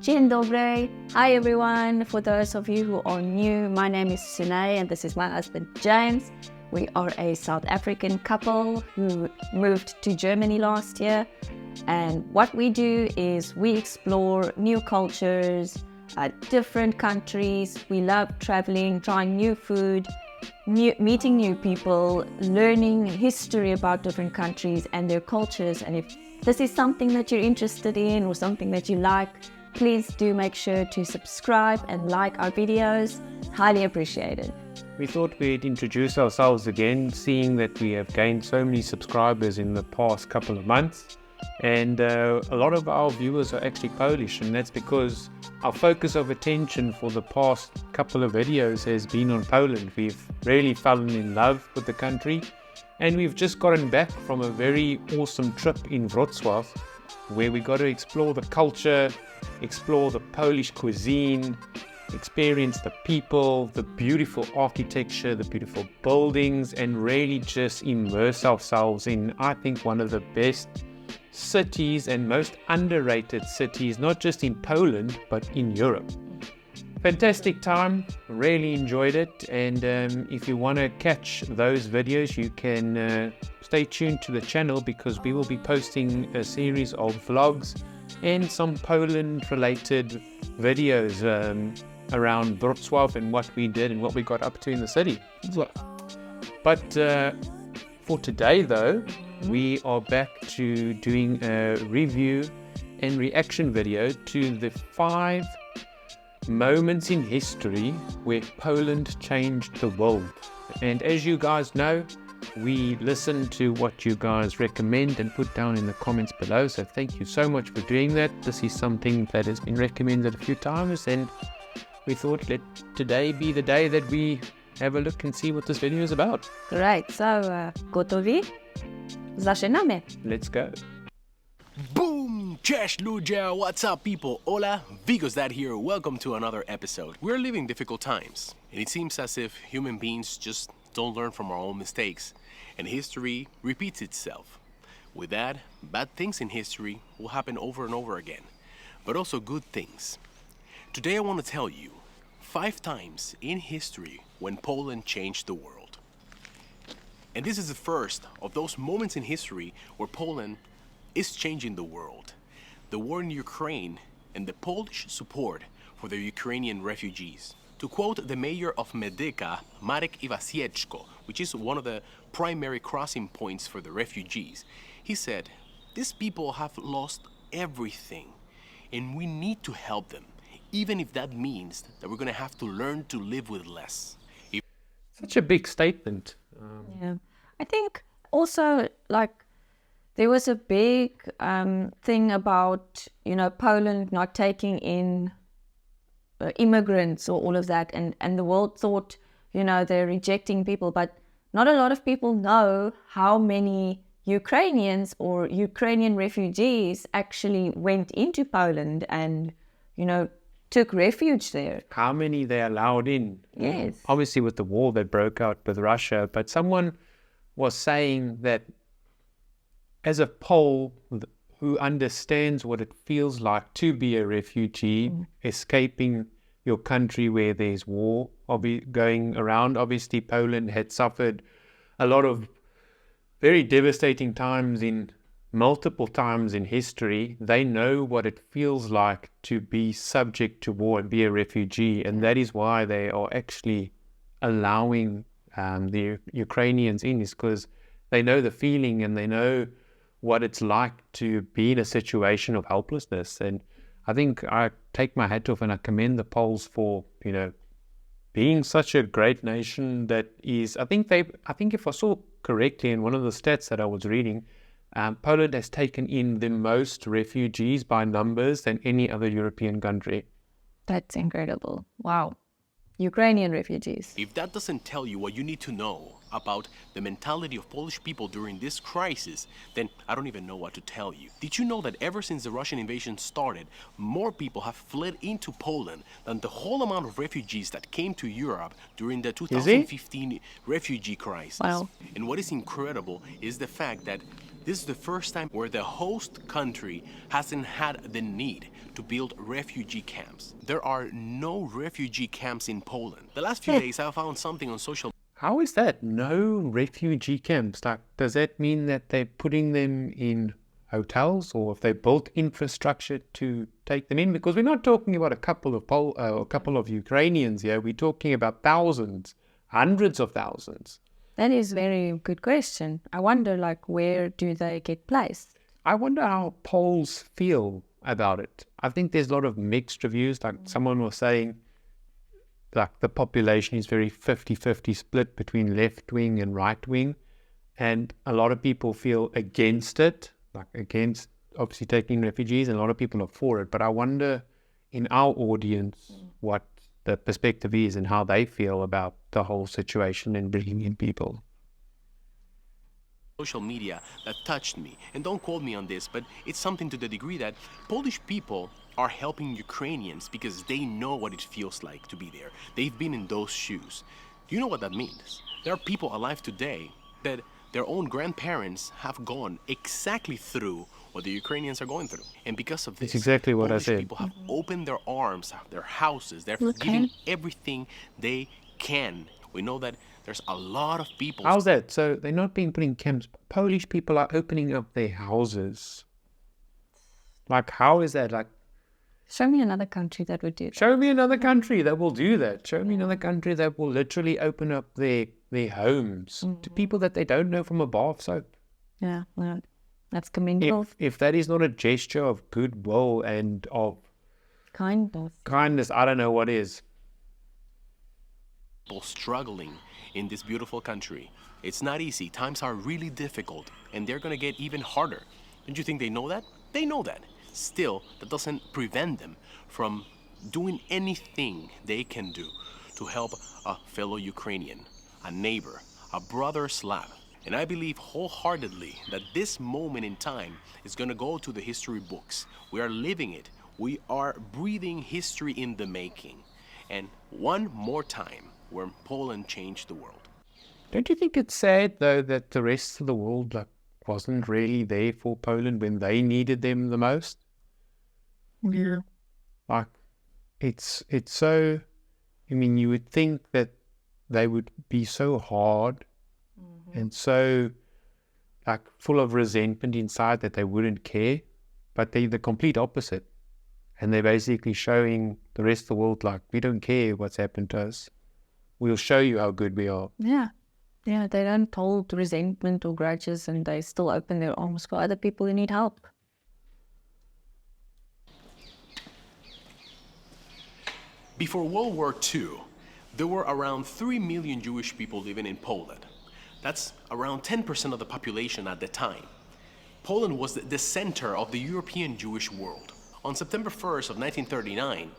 Dzień dobry. Hi everyone. For those of you who are new, my name is Sunay and this is my husband James. We are a South African couple who moved to Germany last year. And what we do is we explore new cultures, different countries. We love traveling, trying new food, meeting new people, learning history about different countries and their cultures. And if this is something that you're interested in or something that you like, please do make sure to subscribe and like our videos. Highly appreciated. We thought we'd introduce ourselves again, seeing that we have gained so many subscribers in the past couple of months. And a lot of our viewers are actually Polish, and that's because our focus of attention for the past couple of videos has been on Poland. We've really fallen in love with the country, and we've just gotten back from a very awesome trip in Wrocław, where we got to explore the culture, explore the Polish cuisine, experience the people, the beautiful architecture, the beautiful buildings, and really just immerse ourselves in, I think, one of the best cities and most underrated cities, not just in Poland, but in Europe. Fantastic time, really enjoyed it, and if you want to catch those videos, you can stay tuned to the channel because we will be posting a series of vlogs and some Poland-related videos around Wrocław and what we did and what we got up to in the city. But for today, though, we are back to doing a review and reaction video to the 5 moments in history where Poland changed the world. And as you guys know, we listen to what you guys recommend and put down in the comments below. So thank you so much for doing that. This is something that has been recommended a few times, and we thought let today be the day that we have a look and see what this video is about. Right, so gotowi? Zaczynamy. Let's go. Boom! Cześć ludzie! What's up people? Hola, Vigo's Dad here. Welcome to another episode. We're living difficult times, and it seems as if human beings just don't learn from our own mistakes, and history repeats itself. With that, bad things in history will happen over and over again, but also good things. Today I want to tell you 5 times in history when Poland changed the world. And this is the first of those moments in history where Poland is changing the world. The war in Ukraine and the Polish support for the Ukrainian refugees. To quote the mayor of Medyka, Marek Iwasieczko, which is one of the primary crossing points for the refugees, he said, "These people have lost everything, and we need to help them, even if that means that we're going to have to learn to live with less." Such a big statement. Yeah, I think also there was a big thing about, Poland not taking in immigrants or all of that, and the world thought, they're rejecting people, but not a lot of people know how many Ukrainians or Ukrainian refugees actually went into Poland and, took refuge there. How many they allowed in. Yes. Obviously with the war that broke out with Russia, but someone was saying that as a Pole who understands what it feels like to be a refugee, escaping your country where there's war going around. Obviously, Poland had suffered a lot of very devastating times multiple times in history. They know what it feels like to be subject to war and be a refugee, and that is why they are actually allowing the Ukrainians in, is because they know the feeling and they know what it's like to be in a situation of helplessness. And I think I take my hat off and I commend the Poles for, being such a great nation that is, I think if I saw correctly in one of the stats that I was reading, Poland has taken in the most refugees by numbers than any other European country. That's incredible. Wow. Ukrainian refugees. If that doesn't tell you what you need to know about the mentality of Polish people during this crisis, then I don't even know what to tell you. Did you know that ever since the Russian invasion started, more people have fled into Poland than the whole amount of refugees that came to Europe during the 2015 refugee crisis? Wow. And what is incredible is the fact that this is the first time where the host country hasn't had the need to to build refugee camps. There are no refugee camps in Poland. The last few days I found something on social. How is that? No refugee camps? Like, does that mean that they're putting them in hotels, or if they built infrastructure to take them in? Because we're not talking about a couple of Ukrainians here. We're talking about thousands, hundreds of thousands. That is a very good question. I wonder, like, where do they get placed? I wonder how Poles feel about it. I think there's a lot of mixed reviews. Like someone was saying, like the population is very 50-50 split between left wing and right wing. And a lot of people feel against it, like against obviously taking refugees, and a lot of people are for it. But I wonder in our audience what the perspective is and how they feel about the whole situation and bringing in people. Social media that touched me, and don't quote me on this, but it's something to the degree that Polish people are helping Ukrainians because they know what it feels like to be there. They've been in those shoes. Do you know what that means? There are people alive today that their own grandparents have gone exactly through what the Ukrainians are going through. And because of this, it's exactly what Polish I said. People have opened their arms, their houses, they're giving everything they can. We know that there's a lot of people. How's that? So they're not being put in camps. Polish people are opening up their houses. Like, how is that? Like, Show me another country that would do that. show me another country that will do that. Show me another country that will literally open up their homes to people that they don't know from a bar of soap. Yeah, that's commendable. If that is not a gesture of goodwill and of kindness, I don't know what is. People struggling in this beautiful country. It's not easy. Times are really difficult, and they're going to get even harder. Don't you think they know that? They know that. Still, that doesn't prevent them from doing anything they can do to help a fellow Ukrainian, a neighbor, a brother Slav. And I believe wholeheartedly that this moment in time is going to go to the history books. We are living it. We are breathing history in the making. And one more time, where Poland changed the world. Don't you think it's sad, though, that the rest of the world wasn't really there for Poland when they needed them the most? Yeah. Like, it's so, I mean, you would think that they would be so hard and so, like, full of resentment inside that they wouldn't care, but they're the complete opposite. And they're basically showing the rest of the world, like, we don't care what's happened to us. We'll show you how good we are. Yeah, they don't hold resentment or grudges, and they still open their arms for other people who need help. Before World War II, there were around 3 million Jewish people living in Poland. That's around 10% of the population at the time. Poland was the center of the European Jewish world. On September 1st of 1939,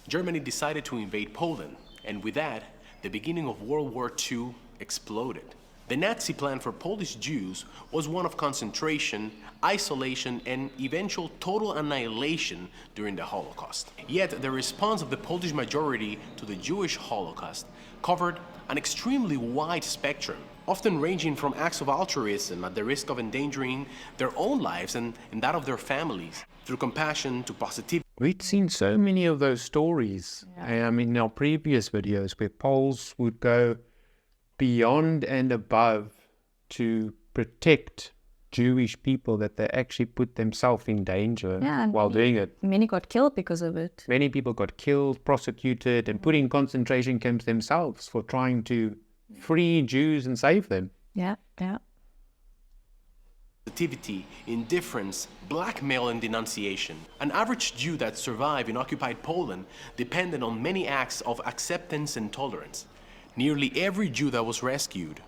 Germany decided to invade Poland, and with that, the beginning of World War II exploded. The Nazi plan for Polish Jews was one of concentration, isolation, and eventual total annihilation during the Holocaust. Yet the response of the Polish majority to the Jewish Holocaust covered an extremely wide spectrum, often ranging from acts of altruism at the risk of endangering their own lives and that of their families, through compassion to positivity. We'd seen so many of those stories in our previous videos where Poles would go beyond and above to protect Jewish people, that they actually put themselves in danger while doing it. Many got killed because of it. Many people got killed, prosecuted, and put in concentration camps themselves for trying to free Jews and save them. Yeah. Positivity, indifference, blackmail, and denunciation. An average Jew that survived in occupied Poland depended on many acts of acceptance and tolerance. Nearly every Jew that was rescued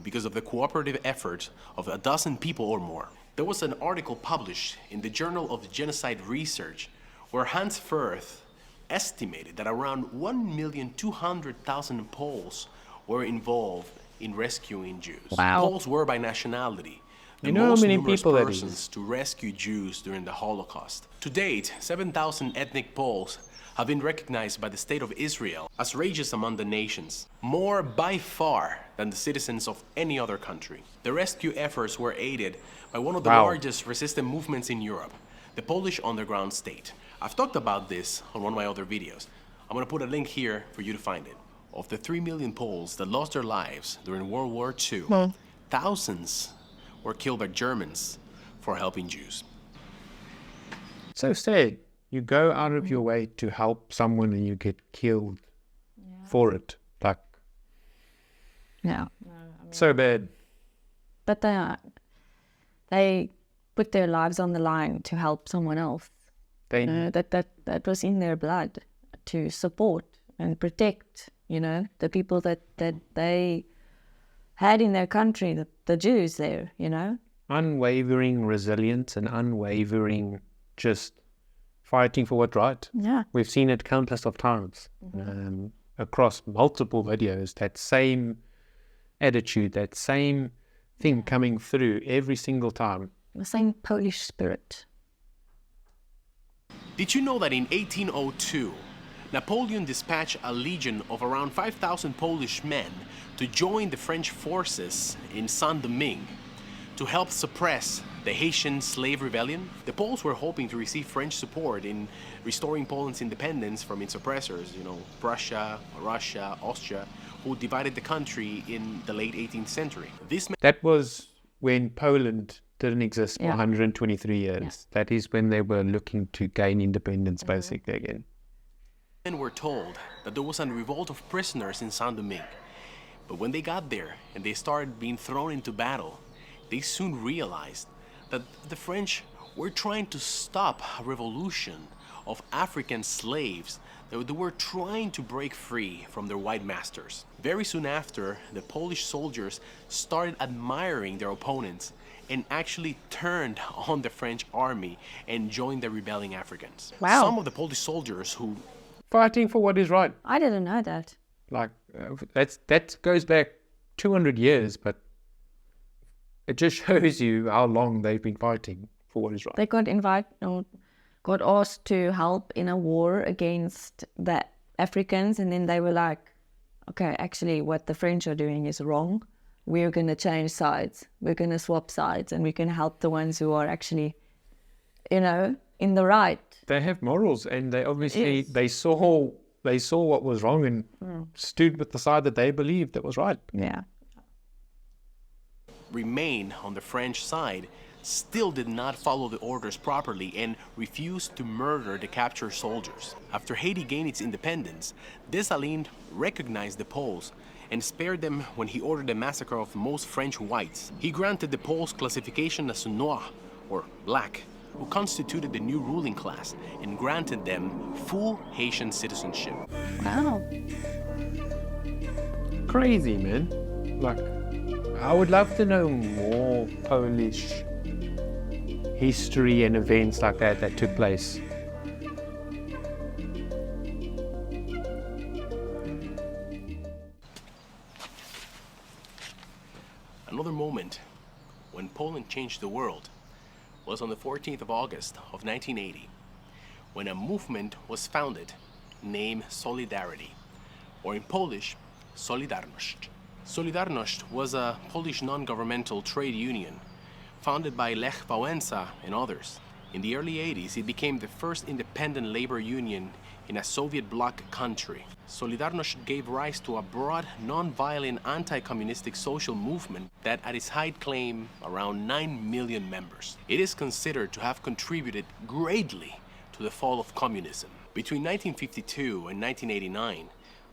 because of the cooperative efforts of a dozen people or more. There was an article published in the Journal of Genocide Research where Hans Firth estimated that around 1,200,000 Poles were involved in rescuing Jews. Wow. Poles were by nationality the You know how most many numerous people that persons is? to rescue Jews during the Holocaust. To date, 7,000 ethnic Poles have been recognized by the State of Israel as races among the nations, more by far than the citizens of any other country. The rescue efforts were aided by one of the Wow. largest resistance movements in Europe, the Polish underground state. I've talked about this on one of my other videos. I'm gonna put a link here for you to find it. Of the 3 million Poles that lost their lives during World War II, thousands were killed by Germans for helping Jews. So sad. You go out of your way to help someone and you get killed for it. Like, Yeah. so bad. But they put their lives on the line to help someone else. They, That was in their blood, to support and protect, the people that they had in their country, the Jews there, unwavering resilience and unwavering just fighting for what's right. Yeah. We've seen it countless of times across multiple videos, that same attitude, that same thing coming through every single time. The same Polish spirit. Did you know that in 1802, Napoleon dispatched a legion of around 5,000 Polish men to join the French forces in Saint-Domingue to help suppress the Haitian slave rebellion? The Poles were hoping to receive French support in restoring Poland's independence from its oppressors, Prussia, Russia, Austria, who divided the country in the late 18th century. That was when Poland didn't exist for Yeah. 123 years. Yeah. That is when they were looking to gain independence basically again. Men were told that there was a revolt of prisoners in Saint-Domingue. But when they got there and they started being thrown into battle, they soon realized that the French were trying to stop a revolution of African slaves that they were trying to break free from their white masters. Very soon after, the Polish soldiers started admiring their opponents and actually turned on the French army and joined the rebelling Africans. Wow. Some of the Polish soldiers who Fighting for what is right. I didn't know that. Like, that goes back 200 years, but it just shows you how long they've been fighting for what is right. They got asked to help in a war against the Africans, and then they were like, okay, actually what the French are doing is wrong. We're going to change sides. We're going to swap sides, and we can help the ones who are actually, in the right. They have morals, and they obviously, Yes. they saw what was wrong and stood with the side that they believed that was right. Yeah. remain on the French side still did not follow the orders properly and refused to murder the captured soldiers. After Haiti gained its independence, Dessalines recognized the Poles and spared them when he ordered the massacre of most French whites. He granted the Poles classification as noir, or black, who constituted the new ruling class, and granted them full Haitian citizenship. Wow. Crazy, man. Like, I would love to know more Polish history and events like that took place. Another moment when Poland changed the world was on the 14th of August of 1980, when a movement was founded named Solidarity, or in Polish, Solidarność. Solidarność was a Polish non-governmental trade union founded by Lech Wałęsa and others. In the early 80s, it became the first independent labor union in a Soviet bloc country. Solidarność gave rise to a broad, non-violent, anti-communistic social movement that at its height claimed around 9 million members. It is considered to have contributed greatly to the fall of communism. Between 1952 and 1989,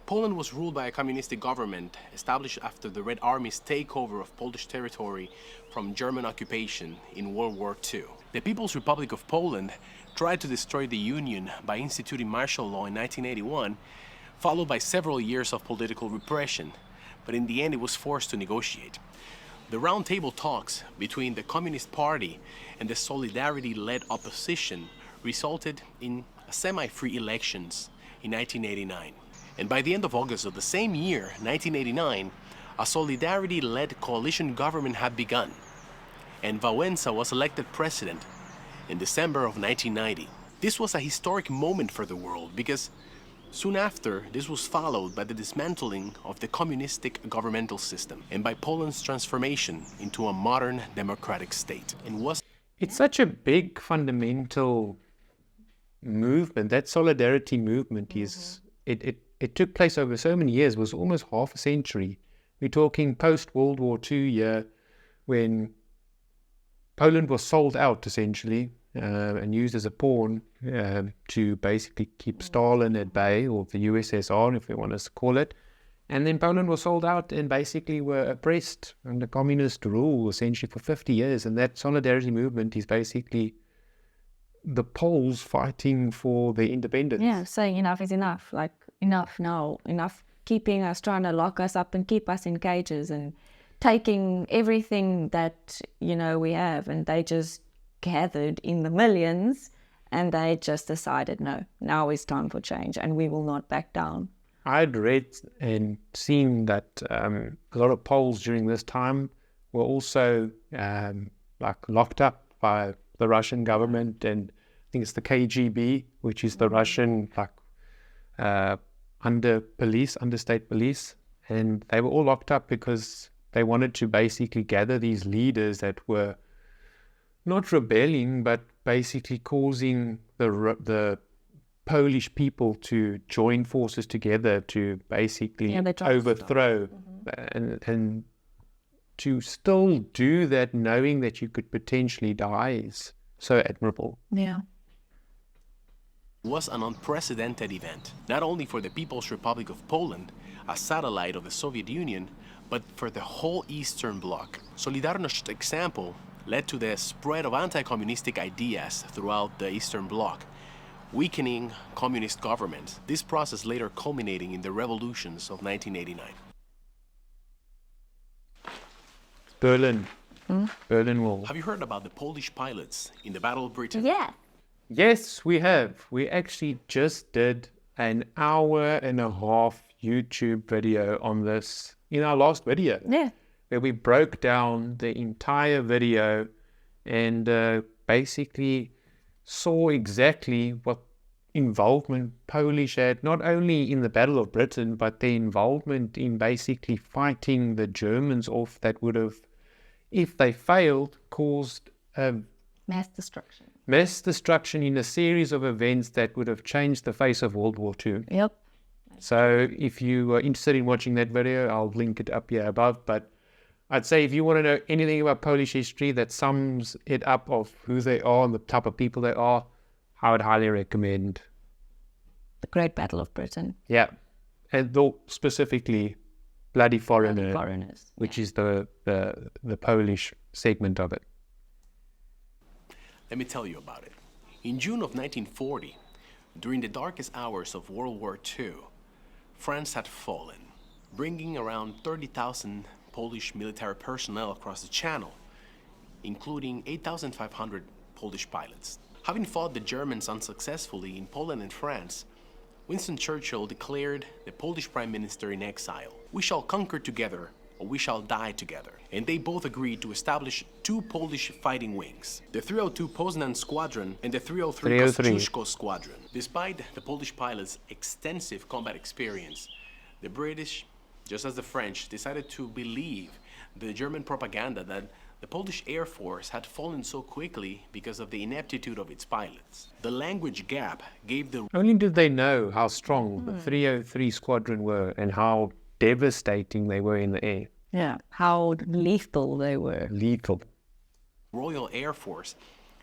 Poland was ruled by a communistic government established after the Red Army's takeover of Polish territory from German occupation in World War II. The People's Republic of Poland tried to destroy the Union by instituting martial law in 1981, followed by several years of political repression, but in the end it was forced to negotiate. The roundtable talks between the Communist Party and the Solidarity-led opposition resulted in semi-free elections in 1989. And by the end of August of the same year, 1989, a Solidarity-led coalition government had begun, and Wałęsa was elected president in December of 1990. This was a historic moment for the world because soon after, this was followed by the dismantling of the communistic governmental system and by Poland's transformation into a modern democratic state. And was It's such a big fundamental movement. That solidarity movement is, it took place over so many years. It was almost half a century. We're talking post-World War II year, when Poland was sold out essentially and used as a pawn to basically keep Stalin at bay, or the USSR if we want to call it. And then Poland was sold out and basically were oppressed under communist rule essentially for 50 years. And that solidarity movement is basically the Poles fighting for their independence. Yeah, saying enough is enough. Like, enough now. Enough keeping us, trying to lock us up and keep us in cages and taking everything that, we have. And they just gathered in the millions and they just decided, no, now is time for change and we will not back down. I'd read and seen that a lot of Poles during this time were also locked up by the Russian government, and I think it's the KGB, which is the Russian understate police, and they were all locked up because they wanted to basically gather these leaders that were not rebelling, but basically causing the Polish people to join forces together to basically overthrow, and to still do that knowing that you could potentially die is so admirable. Yeah. It was an unprecedented event, not only for the People's Republic of Poland, a satellite of the Soviet Union, but for the whole Eastern Bloc. Solidarności's example led to the spread of anti-communistic ideas throughout the Eastern Bloc, weakening communist governments. This process later culminating in the revolutions of 1989. Berlin. Berlin Wall. Have you heard about the Polish pilots in the Battle of Britain? Yeah. Yes, we have. We actually just did an 1.5-hour YouTube video on this in our last video. Yeah. Where we broke down the entire video and basically saw exactly what involvement Polish had, not only in the Battle of Britain, but their involvement in basically fighting the Germans off that would have, if they failed, caused Mass destruction. Mass destruction in a series of events that would have changed the face of World War II. Yep. So if you are interested in watching that video, I'll link it up here above. But I'd say if you want to know anything about Polish history that sums it up of who they are and the type of people they are, I would highly recommend The Great Battle of Britain. Yeah. And though specifically Bloody Foreigner, Foreigners. which is the Polish segment of it. Let me tell you about it. In June of 1940, during the darkest hours of World War II, France had fallen, bringing around 30,000 Polish military personnel across the Channel, including 8,500 Polish pilots. Having fought the Germans unsuccessfully in Poland and France, Winston Churchill declared the Polish Prime Minister in exile, "We shall conquer together, or we shall die together." And they both agreed to establish two Polish fighting wings, the 302 Poznan Squadron and the 303 Kościuszko Squadron. Despite the Polish pilots' extensive combat experience, the British, just as the French, decided to believe the German propaganda that the Polish Air Force had fallen so quickly because of the ineptitude of its pilots. The language gap gave the... Only did they know how strong the 303 Squadron were and how devastating they were in the air. Yeah. How lethal they were. Lethal. Royal Air Force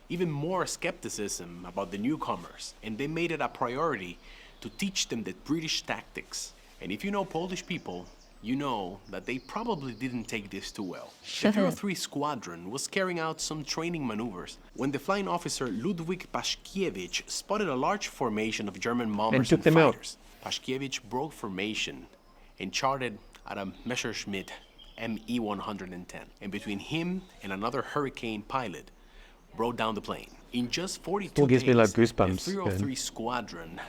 even more skepticism about the newcomers, and they made it a priority to teach them the British tactics. And if you know Polish people, you know that they probably didn't take this too well. The 303 Squadron was carrying out some training maneuvers when the flying officer Ludwik Paszkiewicz spotted a large formation of German bombers and fighters. Paszkiewicz broke formation and charted at a Messerschmitt Me-110, and between him and another Hurricane pilot, brought down the plane. In just 42 days, like goosebumps, the 303 Squadron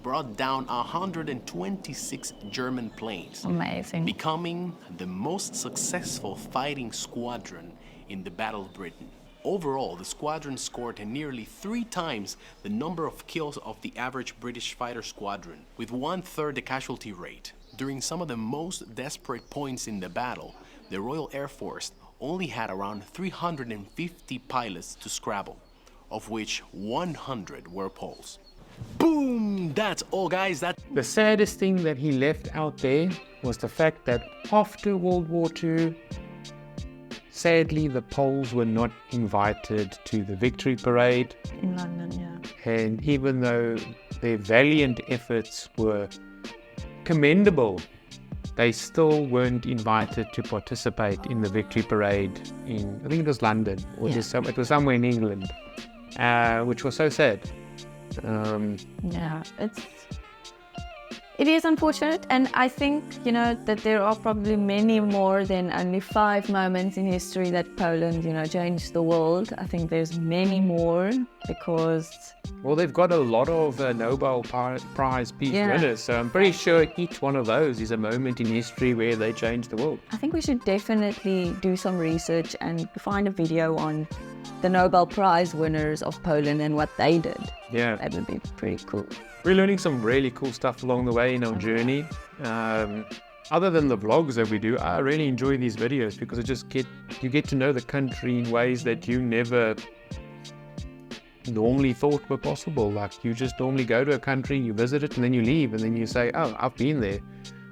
brought down 126 German planes, Amazing. becoming the most successful fighting squadron in the Battle of Britain. Overall, the squadron scored nearly 3 times the number of kills of the average British fighter squadron, with 1/3 the casualty rate. During some of the most desperate points in the battle, the Royal Air Force only had around 350 pilots to scrabble, of which 100 were Poles. Boom! That's all, guys. The saddest thing that he left out there was the fact that after World War II, sadly, the Poles were not invited to the victory parade. In London, yeah. And even though their valiant efforts were commendable, they still weren't invited to participate in the victory parade in, I think it was London, or it was somewhere in England, which was so sad. Yeah, it is unfortunate, and I think, you know, that there are probably many more than only 5 moments in history that Poland, you know, changed the world. I think there's many more because... Well, they've got a lot of Nobel Prize peace winners, so I'm pretty sure each one of those is a moment in history where they changed the world. I think we should definitely do some research and find a video on the Nobel Prize winners of Poland and what they did. Yeah. That would be pretty cool. We're learning some really cool stuff along the way in our journey. Other than the vlogs that we do, I really enjoy these videos because you get to know the country in ways that you never normally thought were possible. Like, you just normally go to a country, you visit it, and then you leave, and then you say, oh, I've been there.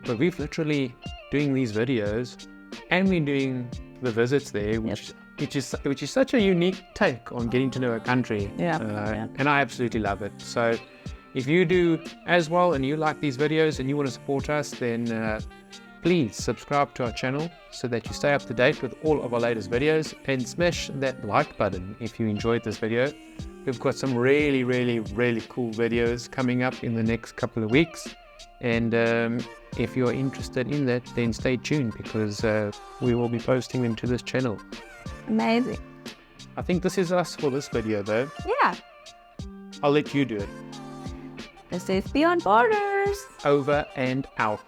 But we've literally doing these videos, and we're doing the visits there, which is such a unique take on getting to know a country. And I absolutely love it. So if you do as well and you like these videos and you want to support us, then please subscribe to our channel so that you stay up to date with all of our latest videos, and smash that like button if you enjoyed this video. We've got some really, really, really cool videos coming up in the next couple of weeks. And if you're interested in that, then stay tuned because we will be posting them to this channel. Amazing. I think this is us for this video though. Yeah. I'll let you do it. This is Beyond Borders. Over and out.